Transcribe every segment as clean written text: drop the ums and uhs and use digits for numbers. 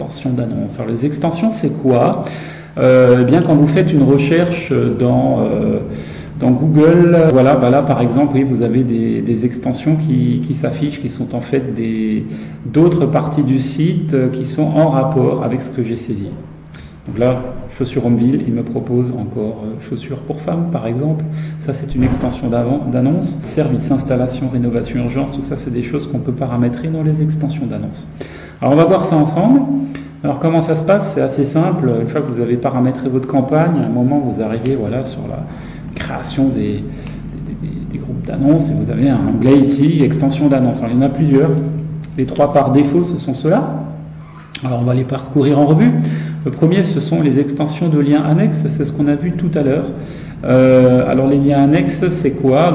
extensions d'annonces. Alors les extensions, c'est quoi? Eh bien, quand vous faites une recherche dans Google, voilà, bah là par exemple, oui, vous avez des extensions qui s'affichent, qui sont en fait d'autres parties du site qui sont en rapport avec ce que j'ai saisi. Donc là, chaussures Homeville, il me propose encore chaussures pour femmes, par exemple. Ça, c'est une extension d'annonce. Service, installation, rénovation, urgence, tout ça, c'est des choses qu'on peut paramétrer dans les extensions d'annonce. Alors, on va voir ça ensemble. Alors, comment ça se passe? C'est assez simple. Une fois que vous avez paramétré votre campagne, à un moment, vous arrivez voilà, sur la création des groupes d'annonces et vous avez un onglet ici, extension d'annonces. Il y en a plusieurs. Les 3 par défaut, ce sont ceux-là. Alors, on va les parcourir en revue. Le premier, ce sont les extensions de liens annexes, c'est ce qu'on a vu tout à l'heure. Alors les liens annexes, c'est quoi?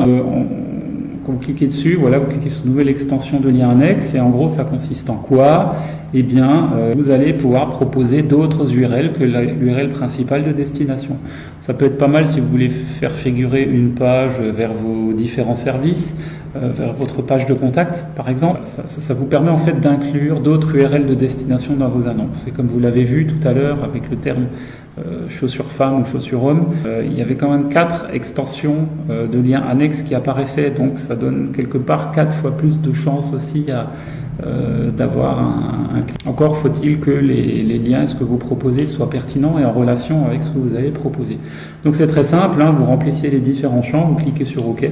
Quand vous cliquez dessus, voilà, vous cliquez sur nouvelle extension de lien annexe, et en gros, ça consiste en quoi? Eh bien, vous allez pouvoir proposer d'autres URL que l'URL principale de destination. Ça peut être pas mal si vous voulez faire figurer une page vers vos différents services, vers votre page de contact, par exemple. Ça vous permet en fait d'inclure d'autres URL de destination dans vos annonces. Et comme vous l'avez vu tout à l'heure avec le terme chaussures femmes ou chaussures hommes, il y avait quand même 4 extensions de liens annexes qui apparaissaient. Donc ça donne quelque part 4 fois plus de chances aussi d'avoir un clic. Encore faut-il que les liens, ce que vous proposez, soient pertinents et en relation avec ce que vous allez proposer. Donc c'est très simple, hein, vous remplissez les différents champs, vous cliquez sur OK.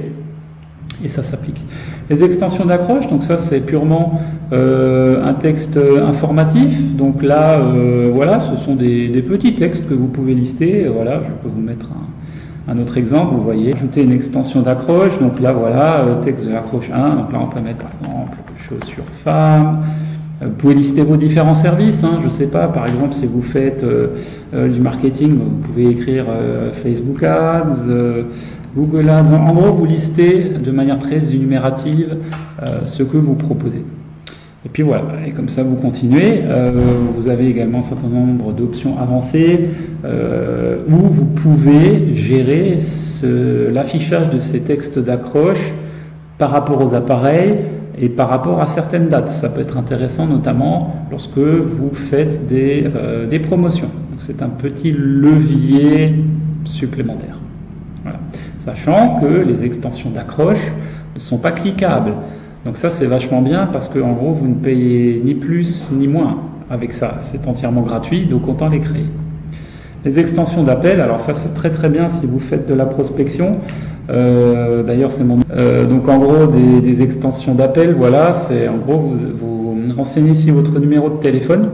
Et ça s'applique. Les extensions d'accroche, donc ça c'est purement un texte informatif. Donc là, voilà, ce sont des petits textes que vous pouvez lister. Voilà, je peux vous mettre un autre exemple. Vous voyez, ajouter une extension d'accroche. Donc là, voilà, texte de l'accroche 1. Donc là, on peut mettre par exemple chaussures femmes. Vous pouvez lister vos différents services. Hein, je ne sais pas, par exemple, si vous faites du marketing, vous pouvez écrire Facebook Ads. Google Ads, en gros, vous listez de manière très énumérative ce que vous proposez. Et puis voilà, et comme ça vous continuez. Vous avez également un certain nombre d'options avancées où vous pouvez gérer l'affichage de ces textes d'accroche par rapport aux appareils et par rapport à certaines dates. Ça peut être intéressant notamment lorsque vous faites des promotions. C'est un petit levier supplémentaire. Voilà. Sachant que les extensions d'accroche ne sont pas cliquables. Donc ça c'est vachement bien parce qu'en gros vous ne payez ni plus ni moins avec ça. C'est entièrement gratuit, donc autant les créer. Les extensions d'appel, alors ça c'est très très bien si vous faites de la prospection. D'ailleurs c'est mon... donc en gros des extensions d'appel, voilà, c'est en gros vous renseignez ici votre numéro de téléphone.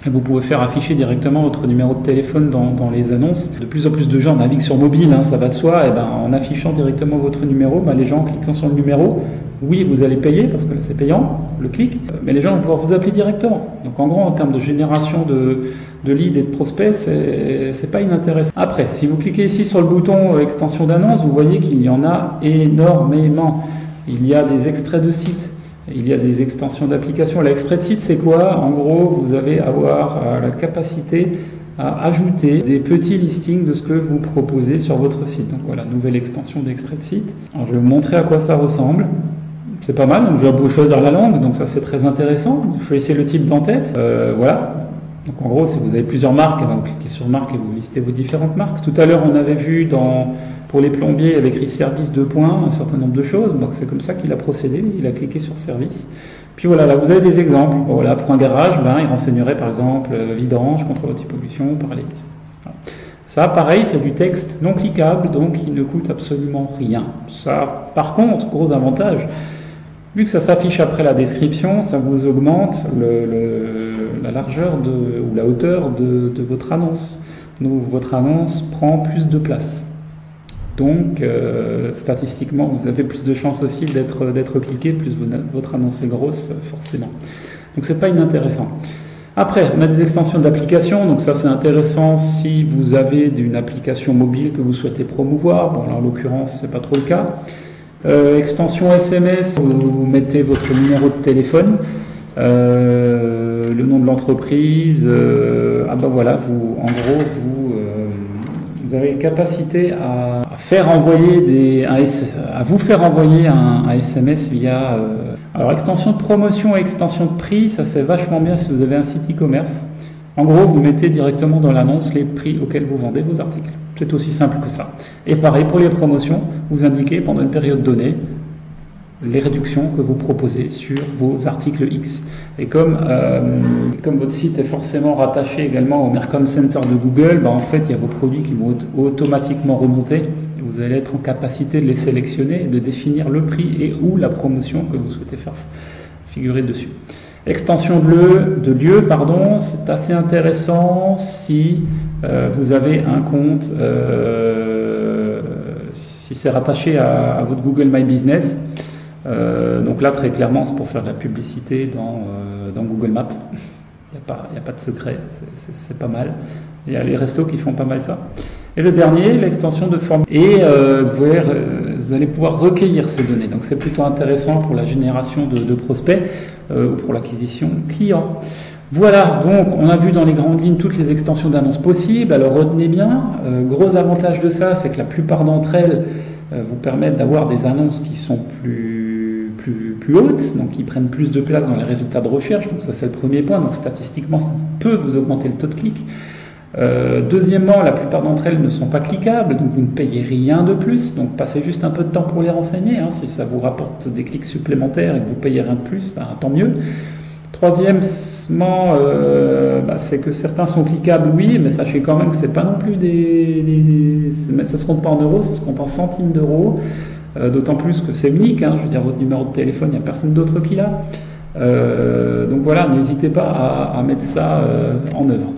Et vous pouvez faire afficher directement votre numéro de téléphone dans les annonces. De plus en plus de gens naviguent sur mobile, hein, ça va de soi. Et ben, en affichant directement votre numéro, ben, les gens en cliquant sur le numéro, oui, vous allez payer parce que c'est payant, le clic, mais les gens vont pouvoir vous appeler directement. Donc en gros, en termes de génération de leads et de prospects, c'est pas inintéressant. Après, si vous cliquez ici sur le bouton extension d'annonce, vous voyez qu'il y en a énormément. Il y a des extraits de sites. Il y a des extensions d'applications. L'extrait de site, c'est quoi? En gros, vous allez avoir la capacité à ajouter des petits listings de ce que vous proposez sur votre site. Donc voilà, nouvelle extension d'extrait de site. Alors, je vais vous montrer à quoi ça ressemble. C'est pas mal, donc je vais choisir la langue, donc ça c'est très intéressant. Vous choisissez le type d'en-tête. Voilà. Donc en gros, si vous avez plusieurs marques, vous cliquez sur marque et vous listez vos différentes marques. Tout à l'heure, on avait vu pour les plombiers avec écrit service 2 points, un certain nombre de choses. Donc c'est comme ça qu'il a procédé, il a cliqué sur service. Puis voilà, là vous avez des exemples. Voilà, pour un garage, il renseignerait par exemple vidange, contrôle anti-pollution, parallélisme. Voilà. Ça, pareil, c'est du texte non cliquable, donc il ne coûte absolument rien. Ça, par contre, gros avantage, vu que ça s'affiche après la description, ça vous augmente la largeur ou la hauteur de votre annonce. Donc votre annonce prend plus de place. Donc, statistiquement, vous avez plus de chances aussi d'être cliqué, plus votre annonce est grosse, forcément. Donc, c'est pas inintéressant. Après, on a des extensions d'applications. Donc, ça, c'est intéressant si vous avez une application mobile que vous souhaitez promouvoir. Bon, là, en l'occurrence, c'est pas trop le cas. Extension SMS, vous mettez votre numéro de téléphone, le nom de l'entreprise. Voilà, en gros, vous avez capacité à vous faire envoyer un SMS via Alors, extension de promotion et extension de prix, ça c'est vachement bien si vous avez un site e-commerce. En gros, vous mettez directement dans l'annonce les prix auxquels vous vendez vos articles. C'est aussi simple que ça. Et pareil, pour les promotions, vous indiquez pendant une période donnée les réductions que vous proposez sur vos articles X. Et comme votre site est forcément rattaché également au Mercom Center de Google, en fait, il y a vos produits qui vont automatiquement remonter. Et vous allez être en capacité de les sélectionner et de définir le prix et ou la promotion que vous souhaitez faire figurer dessus. Extension de lieu, c'est assez intéressant si vous avez un compte, si c'est rattaché à votre Google My Business. Donc là, très clairement, c'est pour faire de la publicité dans Google Maps. Il n'y a pas de secret, c'est pas mal. Il y a les restos qui font pas mal ça. Et le dernier, l'extension de forme. Et vous allez pouvoir recueillir ces données. Donc c'est plutôt intéressant pour la génération de prospects ou pour l'acquisition client. Voilà, donc on a vu dans les grandes lignes toutes les extensions d'annonces possibles. Alors retenez bien, gros avantage de ça, c'est que la plupart d'entre elles vous permettent d'avoir des annonces qui sont plus hautes, donc qui prennent plus de place dans les résultats de recherche. Donc ça c'est le premier point. Donc statistiquement, ça peut vous augmenter le taux de clic. Deuxièmement, la plupart d'entre elles ne sont pas cliquables, donc vous ne payez rien de plus, donc passez juste un peu de temps pour les renseigner, si ça vous rapporte des clics supplémentaires et que vous payez rien de plus, tant mieux. Troisièmement, c'est que certains sont cliquables, oui, mais sachez quand même que c'est pas non plus ça se compte pas en euros, ça se compte en centimes d'euros, d'autant plus que c'est unique, je veux dire, votre numéro de téléphone, il n'y a personne d'autre qui l'a. Donc voilà, n'hésitez pas à mettre ça en œuvre.